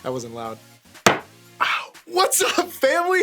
That wasn't loud. What's up, family?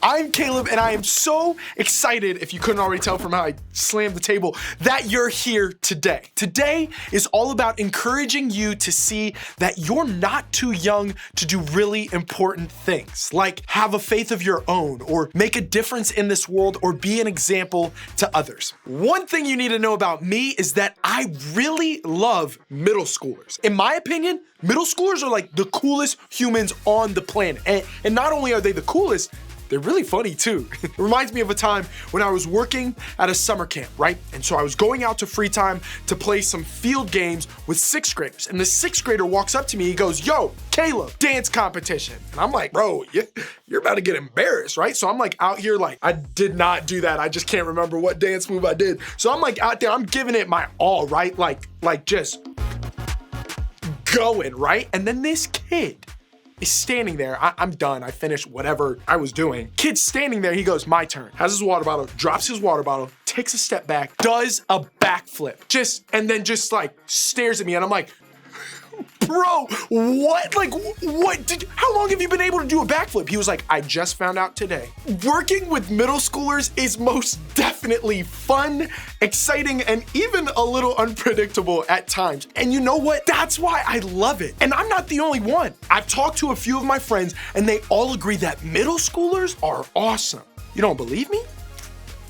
I'm Caleb, and I am so excited, if you couldn't already tell from how I slammed the table, that you're here today. Today is all about encouraging you to see that you're not too young to do really important things, like have a faith of your own, or make a difference in this world, or be an example to others. One thing you need to know about me is that I really love middle schoolers. In my opinion, middle schoolers are like the coolest humans on the planet. And not only are they the coolest, they're really funny too. It reminds me of a time when I was working at a summer camp, right? And so I was going out to free time to play some field games with sixth graders. And the sixth grader walks up to me, he goes, "Yo, Caleb, dance competition." And I'm like, "Bro, you're about to get embarrassed, right?" So I'm like out here like, I did not do that. I just can't remember what dance move I did. So I'm like out there, I'm giving it my all, right? Like just going, right? And then this kid is standing there. I'm done. I finished whatever I was doing. Kid's standing there. He goes, "My turn." Has his water bottle, drops his water bottle, takes a step back, does a backflip, and then just like stares at me. And I'm like, "Bro, what? Like, how long have you been able to do a backflip?" He was like, "I just found out today." Working with middle schoolers is most definitely fun, exciting, and even a little unpredictable at times. And you know what? That's why I love it. And I'm not the only one. I've talked to a few of my friends, and they all agree that middle schoolers are awesome. You don't believe me?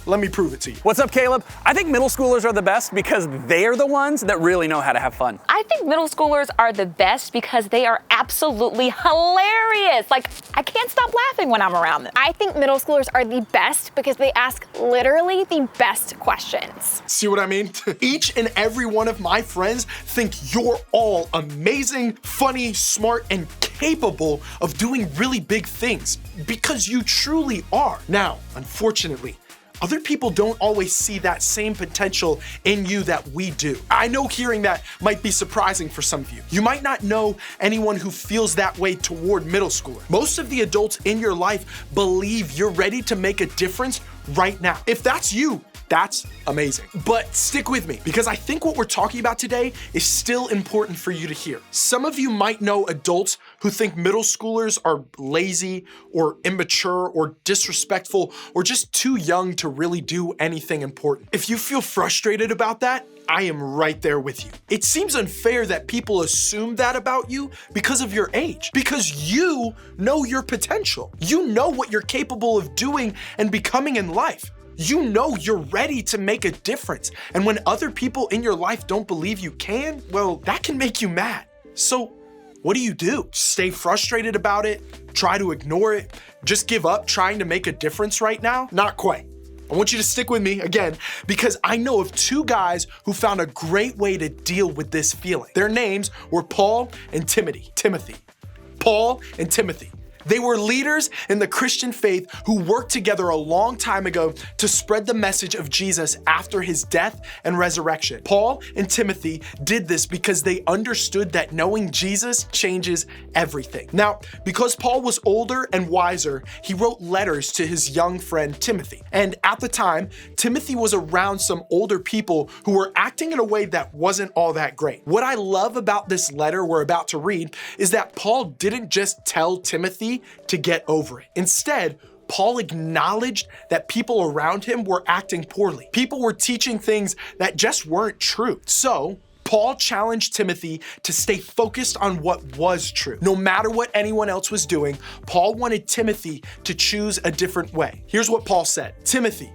Let me prove it to you. What's up, Caleb? I think middle schoolers are the best because they're the ones that really know how to have fun. I think middle schoolers are the best because they are absolutely hilarious. Like, I can't stop laughing when I'm around them. I think middle schoolers are the best because they ask literally the best questions. See what I mean? Each and every one of my friends think you're all amazing, funny, smart, and capable of doing really big things because you truly are. Now, unfortunately, other people don't always see that same potential in you that we do. I know hearing that might be surprising for some of you. You might not know anyone who feels that way toward middle schooler. Most of the adults in your life believe you're ready to make a difference right now. If that's you, that's amazing. But stick with me because I think what we're talking about today is still important for you to hear. Some of you might know adults who think middle schoolers are lazy or immature or disrespectful or just too young to really do anything important. If you feel frustrated about that, I am right there with you. It seems unfair that people assume that about you because of your age, because you know your potential. You know what you're capable of doing and becoming in life. You know you're ready to make a difference. And when other people in your life don't believe you can, well, that can make you mad. So what do you do? Stay frustrated about it? Try to ignore it? Just give up trying to make a difference right now? Not quite. I want you to stick with me again because I know of two guys who found a great way to deal with this feeling. Their names were Paul and Timothy. Paul and Timothy. They were leaders in the Christian faith who worked together a long time ago to spread the message of Jesus after his death and resurrection. Paul and Timothy did this because they understood that knowing Jesus changes everything. Now, because Paul was older and wiser, he wrote letters to his young friend Timothy. And at the time, Timothy was around some older people who were acting in a way that wasn't all that great. What I love about this letter we're about to read is that Paul didn't just tell Timothy to get over it. Instead, Paul acknowledged that people around him were acting poorly. People were teaching things that just weren't true. So, Paul challenged Timothy to stay focused on what was true. No matter what anyone else was doing, Paul wanted Timothy to choose a different way. Here's what Paul said: "Timothy,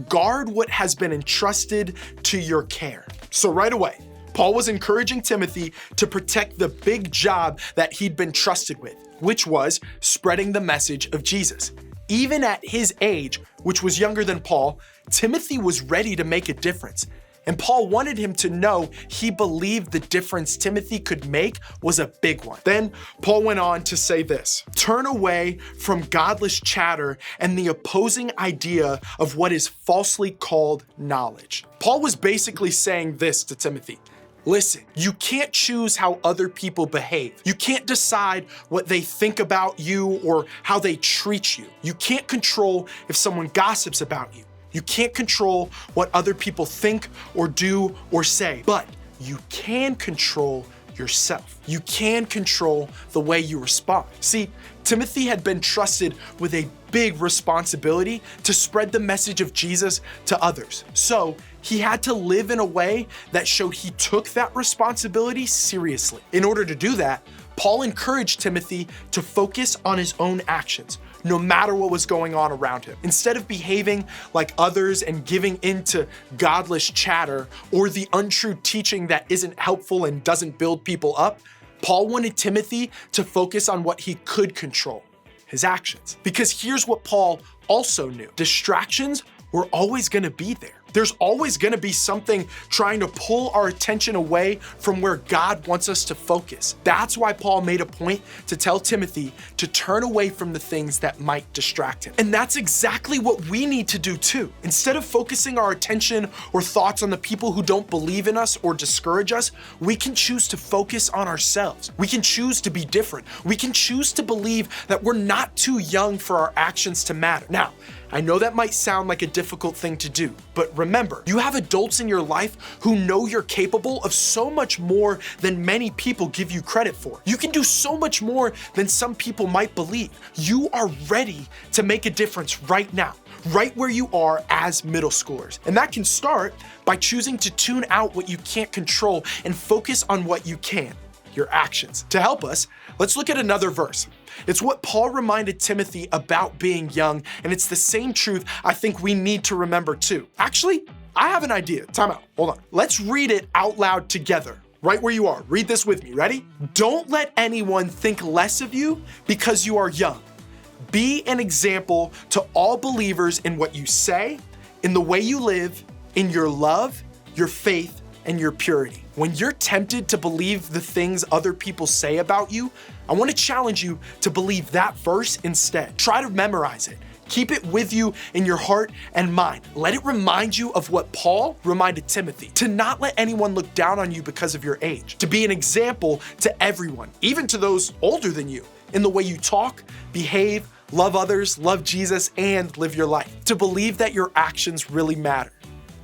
guard what has been entrusted to your care." So right away, Paul was encouraging Timothy to protect the big job that he'd been trusted with, which was spreading the message of Jesus. Even at his age, which was younger than Paul, Timothy was ready to make a difference. And Paul wanted him to know he believed the difference Timothy could make was a big one. Then Paul went on to say this: "Turn away from godless chatter and the opposing idea of what is falsely called knowledge." Paul was basically saying this to Timothy: listen, you can't choose how other people behave. You can't decide what they think about you or how they treat you. You can't control if someone gossips about you. You can't control what other people think or do or say, but you can control yourself. You can control the way you respond. See, Timothy had been trusted with a big responsibility to spread the message of Jesus to others. So he had to live in a way that showed he took that responsibility seriously. In order to do that, Paul encouraged Timothy to focus on his own actions, no matter what was going on around him. Instead of behaving like others and giving into godless chatter or the untrue teaching that isn't helpful and doesn't build people up, Paul wanted Timothy to focus on what he could control, his actions. Because here's what Paul also knew: distractions were always gonna be there. There's always gonna be something trying to pull our attention away from where God wants us to focus. That's why Paul made a point to tell Timothy to turn away from the things that might distract him. And that's exactly what we need to do too. Instead of focusing our attention or thoughts on the people who don't believe in us or discourage us, we can choose to focus on ourselves. We can choose to be different. We can choose to believe that we're not too young for our actions to matter. Now, I know that might sound like a difficult thing to do, but remember, you have adults in your life who know you're capable of so much more than many people give you credit for. You can do so much more than some people might believe. You are ready to make a difference right now, right where you are as middle schoolers. And that can start by choosing to tune out what you can't control and focus on what you can, your actions. To help us, let's look at another verse. It's what Paul reminded Timothy about being young, and it's the same truth I think we need to remember too. Actually, I have an idea. Time out. Hold on. Let's read it out loud together, right where you are. Read this with me. Ready? Don't let anyone think less of you because you are young. Be an example to all believers in what you say, in the way you live, in your love, your faith, and your purity. When you're tempted to believe the things other people say about you, I want to challenge you to believe that verse instead. Try to memorize it. Keep it with you in your heart and mind. Let it remind you of what Paul reminded Timothy, to not let anyone look down on you because of your age, to be an example to everyone, even to those older than you, in the way you talk, behave, love others, love Jesus, and live your life, to believe that your actions really matter.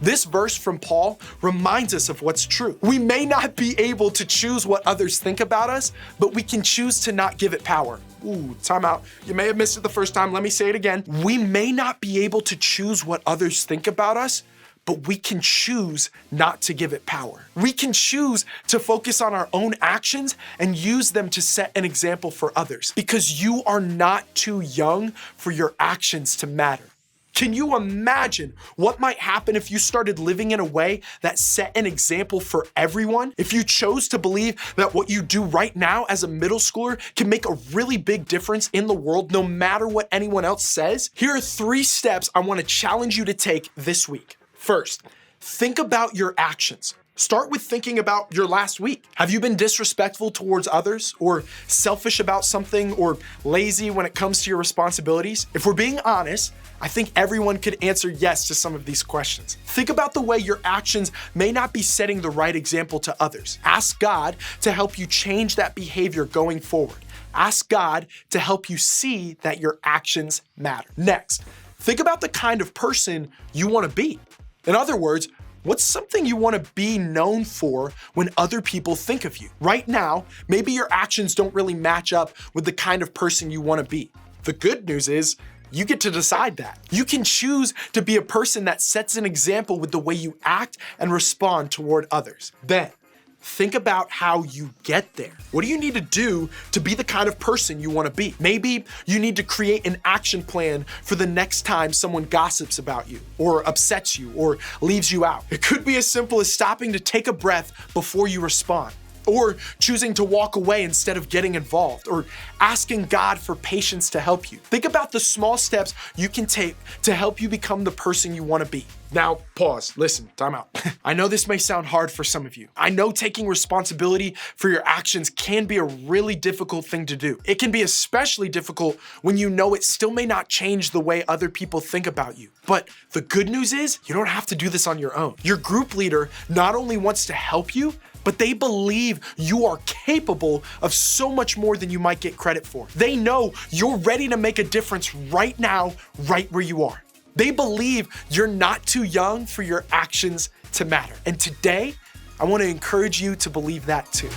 This verse from Paul reminds us of what's true. We may not be able to choose what others think about us, but we can choose to not give it power. Ooh, time out. You may have missed it the first time. Let me say it again. We may not be able to choose what others think about us, but we can choose not to give it power. We can choose to focus on our own actions and use them to set an example for others, because you are not too young for your actions to matter. Can you imagine what might happen if you started living in a way that set an example for everyone? If you chose to believe that what you do right now as a middle schooler can make a really big difference in the world, no matter what anyone else says? Here are 3 steps I want to challenge you to take this week. First, think about your actions. Start with thinking about your last week. Have you been disrespectful towards others, or selfish about something, or lazy when it comes to your responsibilities? If we're being honest, I think everyone could answer yes to some of these questions. Think about the way your actions may not be setting the right example to others. Ask God to help you change that behavior going forward. Ask God to help you see that your actions matter. Next, think about the kind of person you want to be. In other words, what's something you want to be known for when other people think of you? Right now, maybe your actions don't really match up with the kind of person you want to be. The good news is, you get to decide that. You can choose to be a person that sets an example with the way you act and respond toward others. Then, think about how you get there. What do you need to do to be the kind of person you want to be? Maybe you need to create an action plan for the next time someone gossips about you, or upsets you, or leaves you out. It could be as simple as stopping to take a breath before you respond, or choosing to walk away instead of getting involved, or asking God for patience to help you. Think about the small steps you can take to help you become the person you want to be. Now, pause, listen, time out. I know this may sound hard for some of you. I know taking responsibility for your actions can be a really difficult thing to do. It can be especially difficult when you know it still may not change the way other people think about you. But the good news is, you don't have to do this on your own. Your group leader not only wants to help you, but they believe you are capable of so much more than you might get credit for. They know you're ready to make a difference right now, right where you are. They believe you're not too young for your actions to matter. And today, I want to encourage you to believe that too.